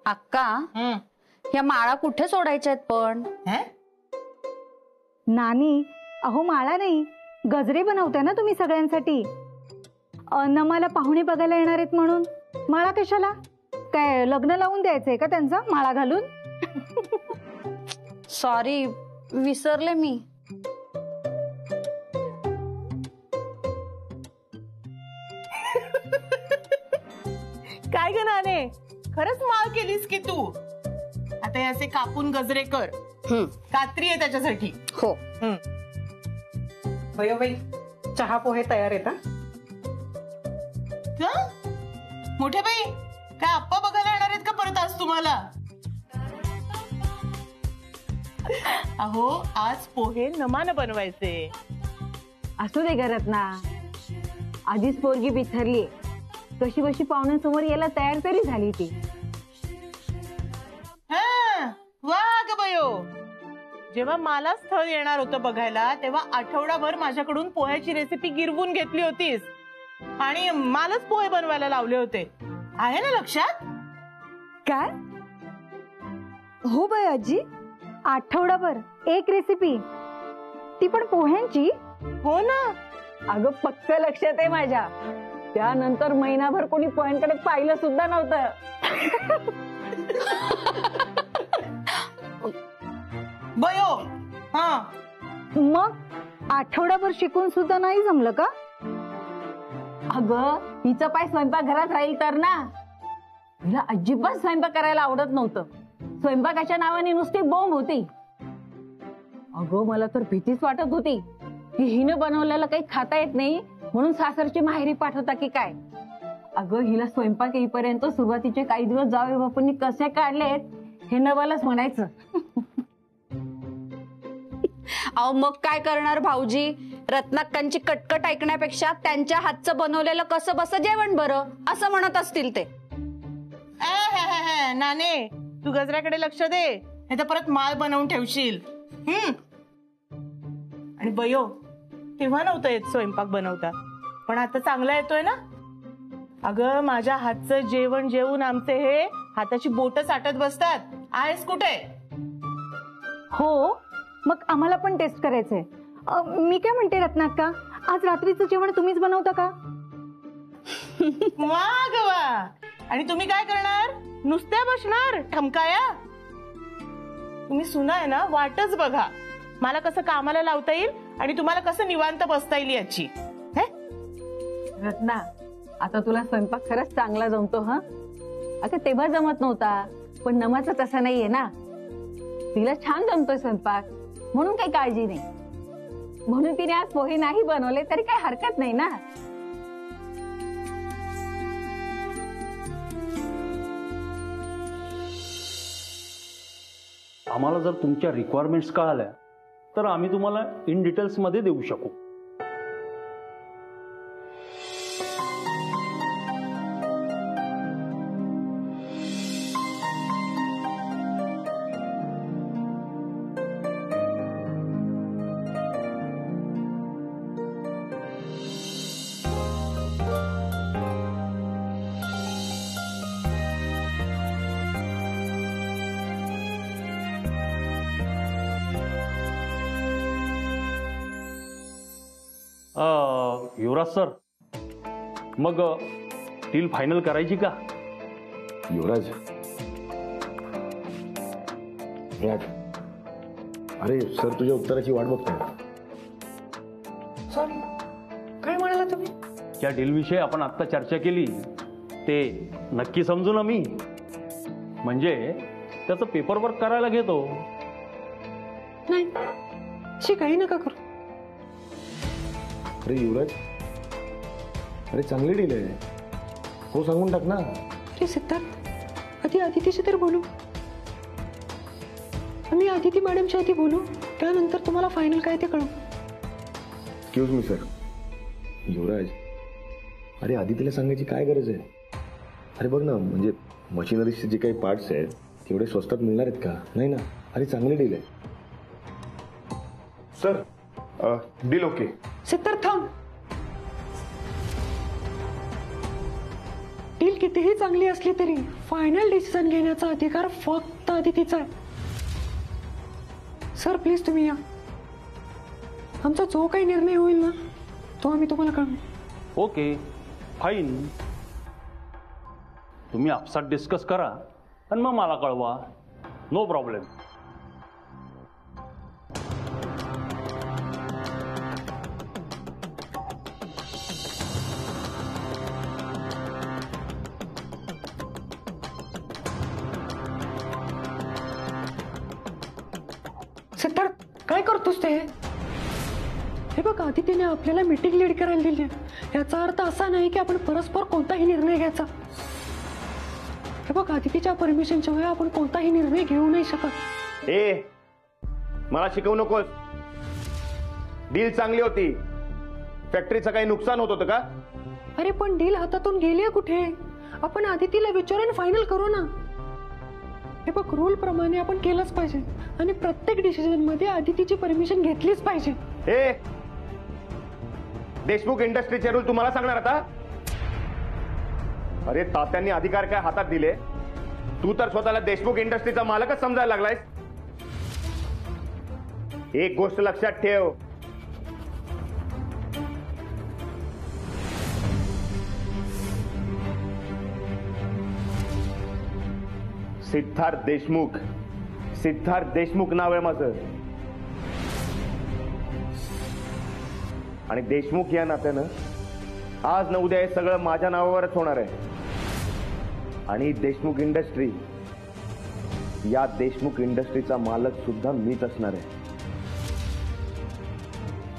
अक्का, या माळा कुठे सोडायच्या आहेत पण? नानी, अहो माळा नाही, गजरे बनवताय ना तुम्ही सगळ्यांसाठी. नमाला पाहुणे बघायला येणार आहेत म्हणून माळा कशाला? काय लग्न लावून द्यायचंय का त्यांचं माळा घालून? सॉरी, विसरले मी. काय ग नाने, खरंच माळ केलीस की तू? आता हे असे कापून गजरे कर. कात्री आहे त्याच्यासाठी. हो. बाई, चहा पोहे तयार आहेत. मोठे बाई, काय आप्पा बघायला येणार आहेत का परत आज तुम्हाला? अहो, आज पोहे नमानं बनवायचे. असू दे घरात ना, आधीच पोरगी बिथरली, कशी बशी पाहुण्यांसमोर यायला तयार तरी झाली ती. वा ग बयो, जेव्हा मला स्थळ येणार होतं बघायला तेव्हा आठवडाभर माझ्याकडून पोह्याची रेसिपी गिरवून घेतली होतीस आणि मलाच पोहे बनवायला लावले होते. आहे ना लक्षात? काय? हो बाई आजी, आठवडाभर एक रेसिपी, ती पण पोह्यांची? हो ना. अगं पक्क लक्षात आहे माझ्या. त्यानंतर महिनाभर कोणी पोह्यांकडे पाहिलं सुद्धा नव्हतं. बयो. मग आठवडाभर शिकून सुद्धा नाही जमलं का? अगं हिचं पाय स्वयंपाक घरात राहील तर ना. हिला अजिबात स्वयंपाक करायला आवडत नव्हतं. स्वयंपाकाच्या नावाने नुसती बोंब होती. अगं मला तर भीतीच वाटत होती की हिनं बनवलेलं काही खाता येत नाही म्हणून सासरची माहेरी पाठवता की काय. अगं हिला स्वयंपाक येईपर्यंत सुरुवातीचे काही दिवस जावे बापूंनी कसे काढलेत हे नवालाच म्हणायचं. अहो मग काय करणार भाऊजी, रत्नाक्कांची कटकट ऐकण्यापेक्षा त्यांच्या हातचं बनवलेलं कसं बस जेवण बरं असं म्हणत असतील ते. नाने, तू गजऱ्याकडे लक्ष दे, नाही तर परत माळ बनवून ठेवशील. आणि बयो, तेव्हा नव्हतं येत स्वयंपाक बनवता, पण आता चांगला येतोय ना. अगं माझ्या हातचं जेवण जेवून आमचे हे हाताची बोट साठत बसतात. आहेस कुठे? हो, मग आम्हाला पण टेस्ट करायचंय. मी काय म्हणते रत्नाक्का, आज रात्रीचं जेवण तुम्हीच बनवता का? वा ग वा. आणि तुम्ही काय करणार? नुसत्या बसणार ठमकाया? तुम्ही सुना आहे ना, वाटच बघा मला कसं कामाला लावता येईल आणि तुम्हाला कसं निवांत बसता येईल याची. रत्ना, आता तुला स्वयंपाक खरंच चांगला जमतो. अगं तेव्हा जमत नव्हता, पण नमाचं तसं नाहीये ना. तिला छान जमतोय स्वयंपाक, म्हणून काही काळजी नाही. म्हणून तिने आज पोहे नाही बनवले तरी काही हरकत नाही ना. आम्हाला जर तुमच्या रिक्वायरमेंट्स कळाल्या तर आम्ही तुम्हाला इन डिटेल्स मध्ये देऊ शकू. युवराज सर, मग डील फायनल करायची का? युवराज, अरे सर तुझ्या उत्तराची वाट बघतोय. सर काय म्हणाला तुम्ही? त्या डील विषयी आपण आता चर्चा केली ते नक्की समजू ना मी. म्हणजे त्याचं पेपर वर्क करायला घेतो. नाही, शी काही नका करू. अरे युवराज, अरे चांगली डील आहे, हो सांगून टाक ना. अरे सिद्धार्थ, आधी आदितीशी तर बोलू. आम्ही आदिती मॅडमच्या आधी बोलू, त्यानंतर तुम्हाला फायनल काय ते कळू. Excuse me sir. युवराज, अरे आदितीला सांगायची काय गरज आहे? अरे बघ ना, म्हणजे मशिनरीचे जे काही पार्ट्स आहेत तेवढे स्वस्तात मिळणार आहेत का? नाही ना. अरे चांगली डील आहे सर. Deal okay. सिद्धार्थ थांब. डील कितीही चांगली असली तरी फायनल डिसिजन घेण्याचा अधिकार फक्त अदितीचा आहे. सर प्लीज तुम्ही या. आमचा जो काही निर्णय होईल ना तो आम्ही तुम्हाला कळवू. Okay fine. तुम्ही आपसात डिस्कस करा आणि मग मला कळवा. No problem. सिद्धार्थ काय करतोस ते? हे बघ आदितीने आपल्याला मीटिंग लीड करायला दिली आहे. याचा अर्थ असा नाही की आपण परस्पर कोणताही निर्णय घ्यायचा. हे बघ आदितीच्या परमिशन शिवाय आपण कोणताही निर्णय घेऊ नाही शकत. ए मला शिकवू नकोस. डील चांगली होती. फॅक्टरीचं काही नुकसान होत होतं का? अरे पण डील हातातून गेली कुठे? आपण आदितीला विचारून फायनल करू ना. हे बघ रूल प्रमाणे आपण केलंच पाहिजे आणि प्रत्येक डिसिजन मध्ये आदितीची परमिशन घेतलीच पाहिजे. ए देशमुख इंडस्ट्रीचे रूल तुम्हाला सांगणार आता? अरे तात्यांनी अधिकार काय हातात दिले? तू तर स्वतःला देशमुख इंडस्ट्रीचा मालकच समजायला लागलायस. एक गोष्ट लक्षात ठेव. सिद्धार्थ देशमुख नाव आहे माझं. आणि देशमुख या नात्यानं आज न उद्या हे सगळं माझ्या नावावरच होणार आहे. आणि देशमुख इंडस्ट्री, या देशमुख इंडस्ट्रीचा मालक सुद्धा मीच असणार आहे.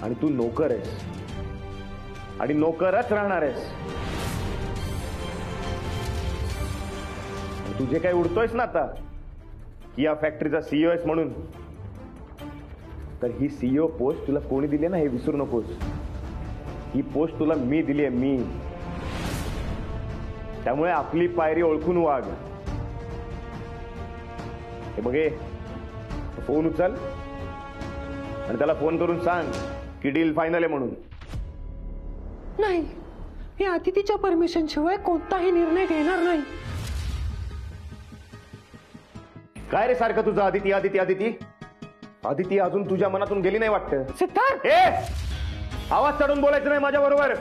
आणि तू नोकर आहेस आणि नोकरच राहणार आहेस. तू जे काही उडतोयस ना आता की या फॅक्टरीचा सीईओ आहेस म्हणून, तर ही सीईओ पोस्ट तुला कोणी दिली ना हे विसरू नकोस. ही पोस्ट तुला मी दिली आहे, मी. त्यामुळे आपली पायरी ओळखून वाग. हे बघे फोन उचल आणि त्याला फोन करून सांग की डील फायनल आहे म्हणून. नाही, मी आदितीच्या परमिशन शिवाय कोणताही निर्णय घेणार नाही. काय रे सारखं तुझं आदिती आदिती आदिती? आदिती अजून तुझ्या मनातून गेली नाही वाटतं. सिद्धार्थ आवाज चढून बोलायचं नाही माझ्या बरोबर.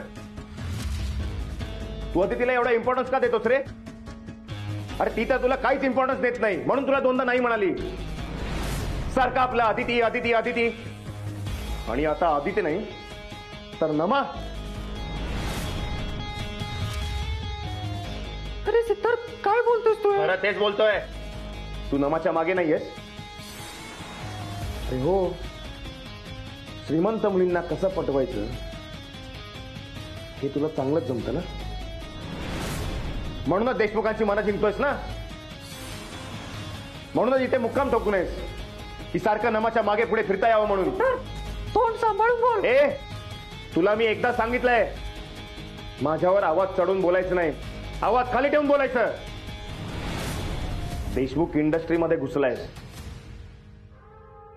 तू आदितीला एवढा इम्पॉर्टन्स का देतोस रे? अरे ती तर तुला काहीच इम्पॉर्टन्स देत नाही म्हणून तुला दोनदा नाही म्हणाली. सारखं आपलं आदिती आदिती आदिती. आणि आता आदिती नाही तर नमा. अरे सिद्धार्थ काय बोलतोस तू? अरे तेच बोलतोय. तू नमाच्या मागे नाहीयेस. अरे हो, श्रीमंत मुलींना कसं पटवायचं हे तुला चांगलंच जमतं ना. म्हणूनच देशमुखांची मनं जिंकतोयस ना. म्हणूनच इथे मुक्काम ठोकू नयेस की सारखं नमाच्या मागे पुढे फिरता यावं म्हणून. तोंड सांभाळून बोल. तुला मी एकदा सांगितलंय, माझ्यावर आवाज चढून बोलायचं नाही, आवाज खाली ठेवून बोलायचं. देशमुख इंडस्ट्रीमध्ये घुसलायस,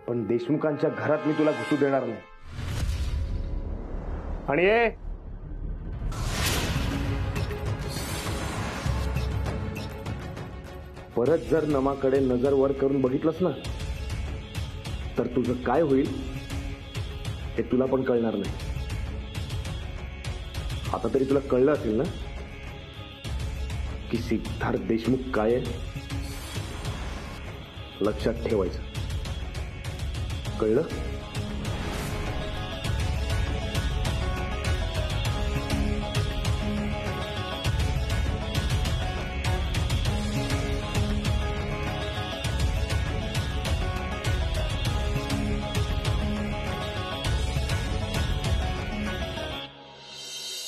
पण देशमुखांच्या घरात मी तुला घुसू देणार नाही. आणि परत जर नमाकडे नजर वर करून बघितलंस ना तर तुझं काय होईल हे तुला पण कळणार नाही. आता तरी तुला कळलं असेल ना की सिद्धार्थ देशमुख काय आहे. लक्षात ठेवायचं, कळलं?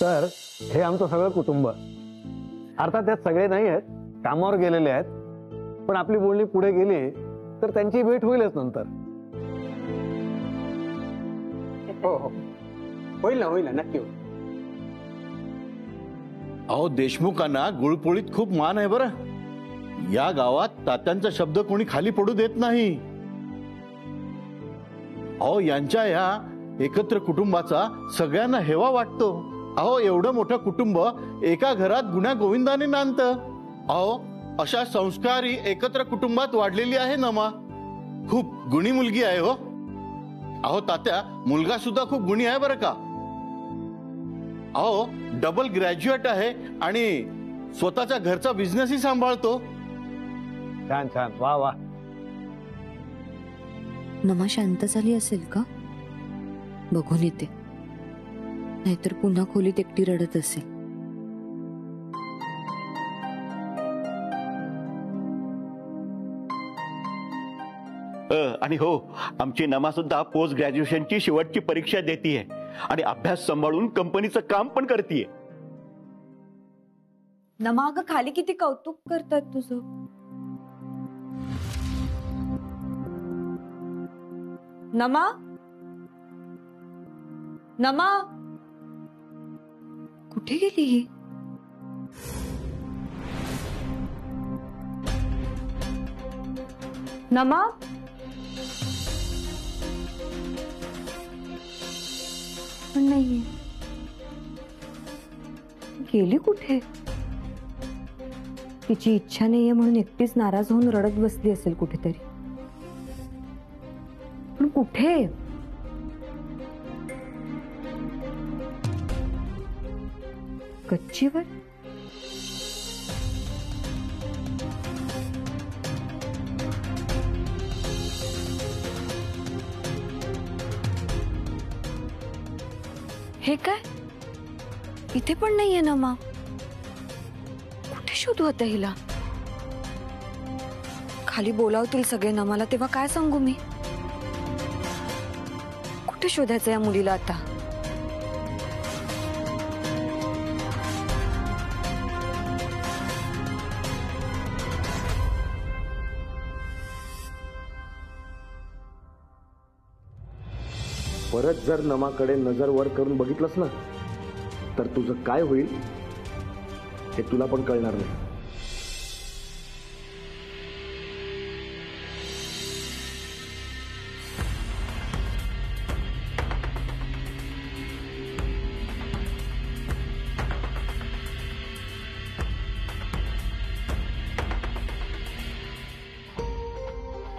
तर हे आमचं सगळं कुटुंब. अर्थात त्यात सगळे नाही आहेत, कामावर गेलेले आहेत, पण आपली बोलणी पुढे गेली तर त्यांची भेट होईलच नंतर. हो हो होईल ना नक्की होईल. अहो देशमुखांना गुळपोळीत खूप मान आहे बरं. या गावात तात्यांचा शब्द कोणी खाली पडू देत नाही. अहो यांच्या या एकत्र कुटुंबाचा सगळ्यांना हेवा वाटतो. अहो एवढं मोठं कुटुंब एका घरात गुण्या गोविंदाने नांदतं. अहो अशा संस्कारी एकत्र कुटुंबात वाढलेली आहे नमा. खूप गुणी मुलगी आहे हो. अहो तात्या, मुलगा सुद्धा खूप गुणी आहे बरं का. अहो डबल ग्रॅज्युएट आहे आणि स्वतःच्या घरचा बिझनेसही सांभाळतो. छान छान, वा वा. नमा शांत झाली असेल का? बघून येते, नाहीतर पुन्हा खोलीत एकटी रडत असेल. आणि हो, आमची नमा सुद्धा पोस्ट ग्रॅज्युएशनची शेवटची परीक्षा देतीये आणि अभ्यास सांभाळून कंपनीचं काम पण करतीये. नमा अगं, खाली किती कौतुक करतात तुझं. नमा, नमा कुठे गेली ही? नमा, पण नाहीये. गेली कुठे? तिची इच्छा नाहीये म्हणून एकटीच नाराज होऊन रडत बसली असेल कुठेतरी. पण कुठे? गच्चीवर? हे काय? इथे पण नाहीये नमा. कुठे शोधू आता हिला? खाली बोलावतील सगळे नमाला, तेव्हा काय सांगू मी? कुठे शोधायचं या मुलीला आता? परत जर नमाकडे नजर वर करून बघितलंस ना, तर तुझं काय होईल हे तुला पण कळणार नाही.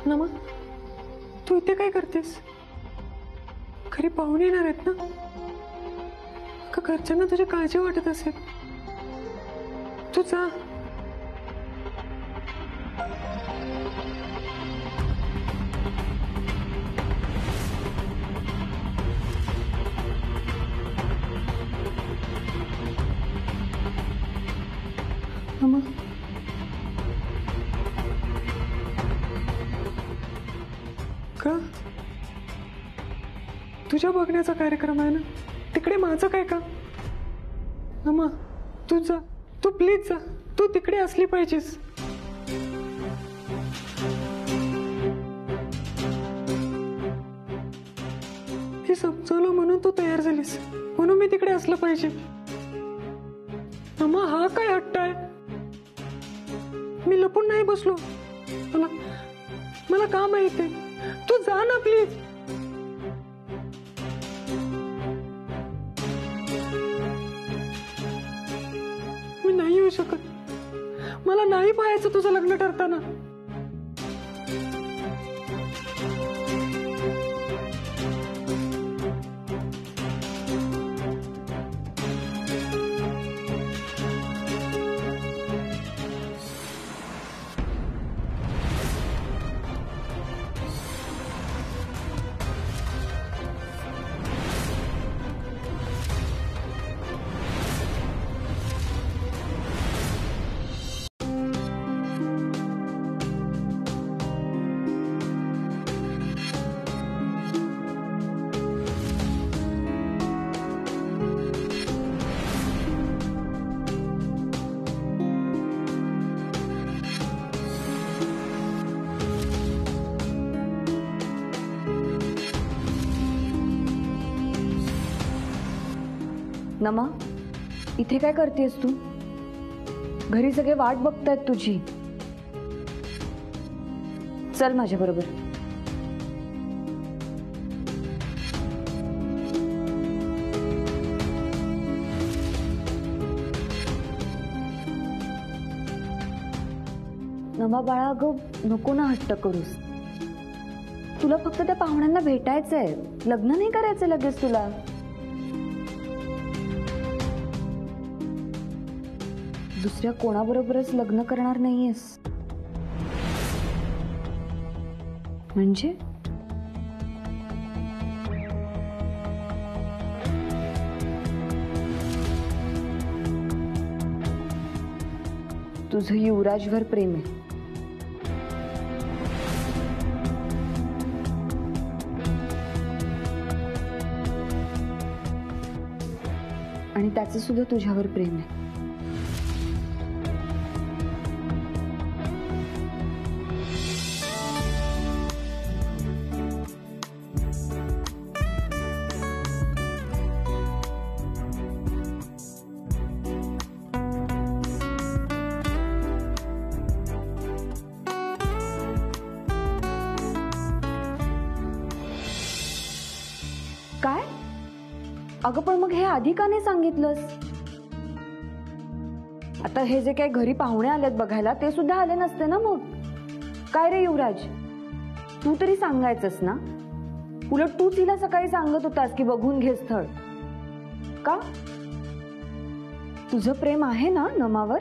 नमा, तू इथे काय करतेस? घरी पाहुणे येणार आहेत ना? का घरच्यांना तुझी काळजी वाटत असेल? तू जा. नमा, का? तुझ्या बघण्याचा कार्यक्रम आहे ना, तिकडे माझं काय का? नमा, तू जा, तू प्लीज जा. तू तिकडे असली पाहिजेस. हे समजवलं म्हणून तू तयार झालीस, म्हणून मी तिकडे असलं पाहिजे. नमा, हा काय हट्ट आहे? मी लपून नाही बसलो. मला काम आहे इथे. तू जा ना प्लीज. मी नाही येऊ शकत. मला नाही पाहायचं तुझं लग्न ठरताना. नमा, इथे काय करतेस तू? घरी सगळे वाट बघतायत तुझी. चल माझ्या बरोबर. नमा बाळा, अगं नको ना हट्ट करूस. तुला फक्त त्या पाहुण्यांना भेटायचंय, लग्न नाही करायचं लगेच तुला. दुसऱ्या कोणाबरोबरच लग्न करणार नाहीयेस म्हणजे? तुझं युवराजवर प्रेम आहे. आणि त्याचं सुद्धा तुझ्यावर प्रेम आहे. काय? अगं पण मग हे आधी का नाही सांगितलंस? आता हे जे काही घरी पाहुणे आलेत बघायला ते सुद्धा आले नसते ना मग. काय रे युवराज, तू तरी सांगायचंस ना. उलट तूच हिला सकाळी सांगत होतास की बघून घे स्थळ. का? तुझं प्रेम आहे ना नमावर?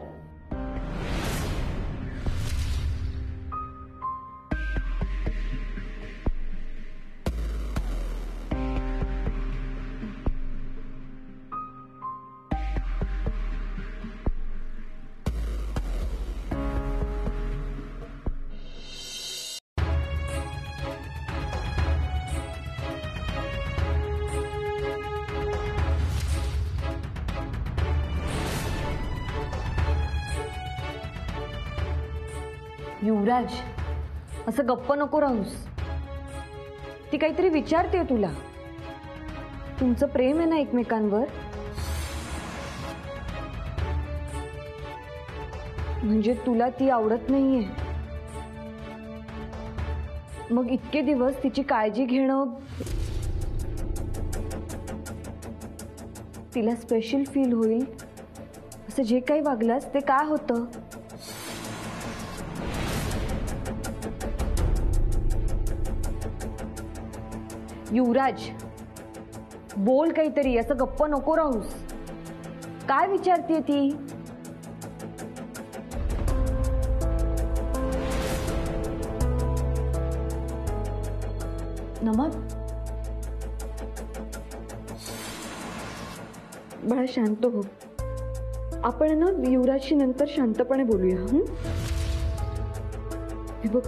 युवराज, असं गप्प नको राहूस. ती काहीतरी विचारते तुला. तुमचं प्रेम आहे ना एकमेकांवर? म्हणजे तुला ती आवडत नाहीये? मग इतके दिवस तिची काळजी घेणं, तिला स्पेशल फील होईल असं जे काही वागलास ते काय होतं? युवराज, बोल काहीतरी, असं गप्प नको राहूस. काय विचारतीये ती? नमा बाळा, शांत हो. आपण ना युवराजशी नंतर शांतपणे बोलूया. हे बघ,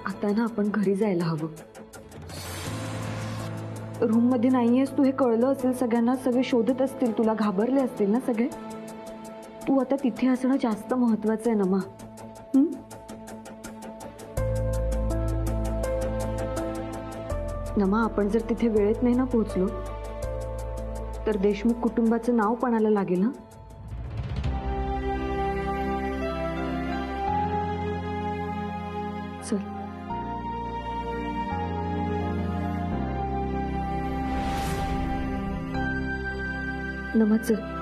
आता ना आपण घरी जायला हवं. रूम मध्ये नाहीयेस तू हे कळलं असेल सगळ्यांना. सगळे शोधत असतील तुला, घाबरले असतील ना सगळे. तू आता तिथे असणं जास्त महत्वाचं आहे नमा. नमा, आपण जर तिथे वेळेत नाही ना पोहोचलो तर देशमुख कुटुंबाचं नाव पणाला लागेल ना. चल. नमा, चल.